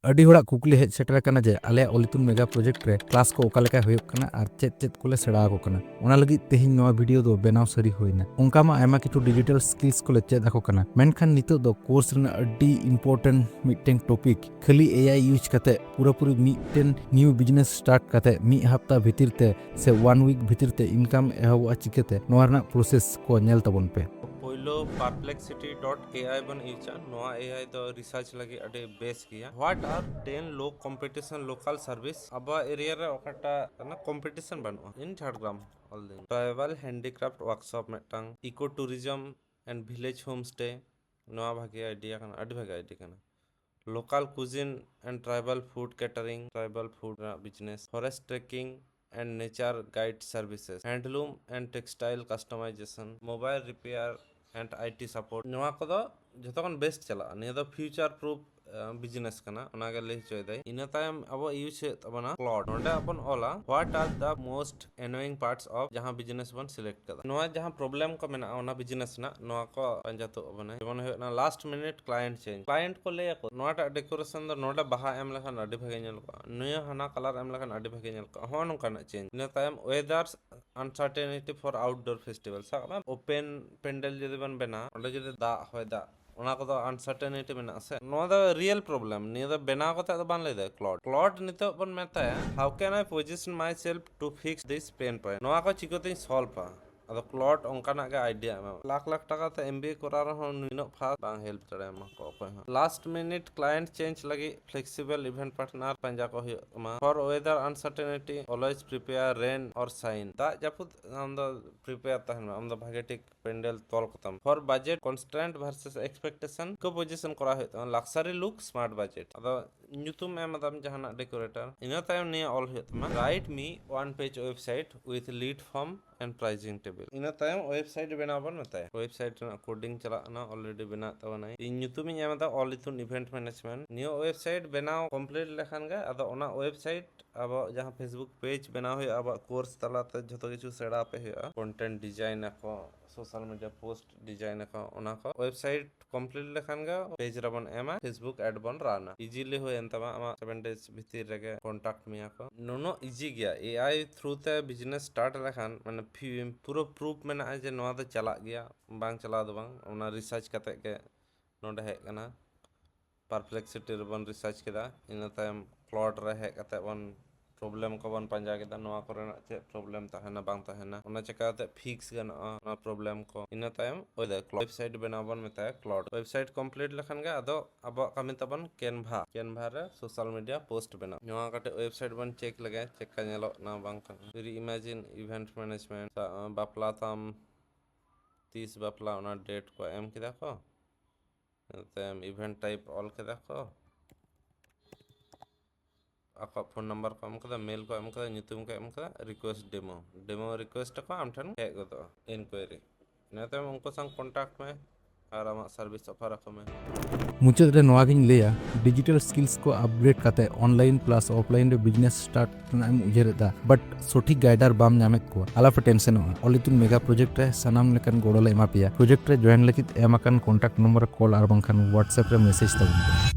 ᱟᱹᱰᱤ ᱦᱚᱲᱟᱜ ᱠᱩᱠᱞᱤ ᱦᱮᱡ ᱥᱮᱴᱮᱨ ᱟᱠᱟᱱᱟ ᱡᱮ ᱟᱞᱮᱭᱟᱜ ᱚᱞᱤᱛᱩᱱ ᱢᱮᱜᱟ ᱯᱨᱚᱡᱮᱠᱴ ᱨᱮ ᱠᱞᱟᱥ ᱠᱚ ᱚᱠᱟ ᱞᱮᱠᱟ ᱦᱩᱭᱩᱜ ᱠᱟᱱᱟ ᱟᱨ ᱪᱮᱫ ᱠᱚᱞᱮ ᱥᱮᱬᱟ ᱟᱠᱚ ᱠᱟᱱᱟ᱾ ᱚᱱᱟ ᱞᱟᱹᱜᱤᱫ ᱛᱮᱦᱮᱧ ᱱᱚᱣᱟ ᱵᱷᱤᱰᱤᱭᱳ ᱫᱚ ᱵᱮᱱᱟᱣ ᱥᱟᱹᱨᱤ ᱦᱩᱭᱱᱟ᱾ ᱚᱱᱠᱟ ᱢᱟ ᱟᱭᱢᱟ ᱠᱤᱪᱷᱩ ᱰᱤᱡᱤᱴᱟᱞ ᱥᱠᱤᱞᱥ ᱠᱚᱞᱮ ᱪᱮᱫ ᱟᱠᱚ ᱠᱟᱱᱟ, ᱢᱮᱱᱠᱷᱟन ᱱᱤᱛᱚᱜ ᱫᱚ ᱠᱳᱨᱥ ᱨᱮᱱᱟᱜ ᱟᱹᱰᱤ ᱤᱢᱯᱚᱨᱴᱮᱱᱴ ᱢᱤᱫᱴᱮᱱ ᱴᱚᱯᱤᱠ ᱠᱷᱟᱹᱞᱤ AI ᱤᱭᱩᱡᱽ ᱠᱟᱛᱮ ᱯᱩᱨᱟᱹᱯᱩᱨᱤ ᱢᱤᱫᱴᱮᱱ ニᱭᱩ ᱵᱤᱡᱽᱱᱮᱥ ᱥᱴᱟᱨᱴ ᱠᱟᱛᱮ ᱢᱤᱫ ᱦᱟᱯᱛᱟ ᱵᱷᱤᱛᱤᱨ ᱛᱮ ᱥᱮ 1 ᱩᱭᱤᱠ ᱵᱷᱤᱛᱤᱨ ᱛᱮ ᱤᱱᱠᱟᱢ ᱮᱦᱚᱵᱚᱜᱼᱟ ᱪᱤᱠᱟᱹᱛᱮ, ᱱᱚᱣᱟ ᱨᱮᱱᱟᱜ ᱯᱨᱚᱥᱮᱥ ᱠᱚ ᱧᱮᱞ ᱛᱟᱵᱚᱱ ᱯᱮ। पहलो perplexity.ai बन यूजा नोआ AI दो रिसर्च लगी अडे बेस किया what are 10 low competition local service अब एरिया रे ओकाटा ना कंपटीशन बनुआ इन झाड़ग्राम ऑल दिन ट्राइबल हैंडीक्राफ्ट वर्कशॉप मेटंग eco tourism and village home stay नोआ भागे आइडिया कना अडे भागे आइडिया कना local cuisine and tribal food catering tribal food business forest trekking and nature guide services handloom and textile customization mobile repair and IT support नोआ को दो जतो कन बेस्ट चला निया दो फ्यूचर प्रूफ बिजनेस कना ओनागे ले चोय दai ina tayam abo use tabana plot nonde apon ola what are the most annoying parts of jahan business bon select kada noa jahan problem ko mena ona business na noa ko panjato abone jemon hoyna last minute client change client ko le ko noa ta decoration do noda baha em lekhan adi bhage nyel ko nuya hana color em lekhan adi bhage nyel ko hon kana change ina tayam weathers uncertainty for outdoor festival sa open pendel jodi ban bena onde jodi da hoy da ona ko uncertainty mena ase no the real problem ni the bena ko ta ban le cloud nito bon meta how can I position myself to fix this pain point no ko chikote solve pa ado cloud onkana ga idea ma lakh taka te MBA korar hon nino fa bang help tare ma ko last minute client change lagi flexible event partner panja ko ma for weather uncertainty always prepare rain or shine da japut am da prepare tahen am da bhage tik pendel tol kotam for budget constraint versus expectation ko position kora hoy luxury look smart budget ado nyutum em adam jahana decorator ina tayam ni all hoy ma write me one page website with lead form and pricing table ina tayam website bena ban mata website na coding chala na already bena tabana in nyutum em da all itun event management new website bena complete lekhan ga ado ona website abo jahan facebook page bena hoy abo course talate joto kichu sera pe hoy content design ko social media post design का ओना को website complete लेखान गा page रबन एमा Facebook ad बन Rana easily हो एंतमा आमा 7 days भीतर रेगे contact मिया को नोनो इजी गया एआई थ्रू ते बिजनेस स्टार्ट लेखान माने पूरा प्रूफ मेना जे नोआ दो चला गया बांग चला दो बांग ओना रिसर्च कते के नोडे हे कना परप्लेक्सिटी रबन रिसर्च केदा इन टाइम क्लाउड रे हे कते बन प्रॉब्लम को बन पंजा के नोआ कोरेना चे प्रॉब्लम ताहेना बांग ताहेना ओना चेकाते फिक्स गना ना प्रॉब्लम को इन टाइम ओदे वेबसाइट बनाबन मेता क्लाउड वेबसाइट कंप्लीट लखन गा अदो अब कमी तबन कैनवा रे सोशल मीडिया पोस्ट बना नोआ काटे वेबसाइट बन चेक लगे चेक का नेलो ना बांग फिर इमेजिन इवेंट मैनेजमेंट बापला तम 30 बापला ओना डेट को एम के देखो तम इवेंट टाइप ऑल के देखो आपका फोन नंबर को एम कदा मेल को एम कदा nyutum को एम कदा रिक्वेस्ट डेमो रिक्वेस्ट को आम ठन हे गदो इंक्वायरी नेते उनको संग कांटेक्ट में और आमा सर्विस ऑफर को में मुचाद रे नोआ गिन लेया डिजिटल स्किल्स को अपग्रेड काते ऑनलाइन प्लस ऑफलाइन रे बिजनेस स्टार्ट ना एम उजेरदा बट सठिक गाइडर बाम नामेत को आलाफे टेंशन हो ऑलितुन मेगा प्रोजेक्ट रे सनाम लेकन गोड़ो ले एमा पिया प्रोजेक्ट रे जॉइन लगित एमाकन कांटेक्ट नंबर कॉल आर बंखान व्हाट्सएप रे मैसेज तबन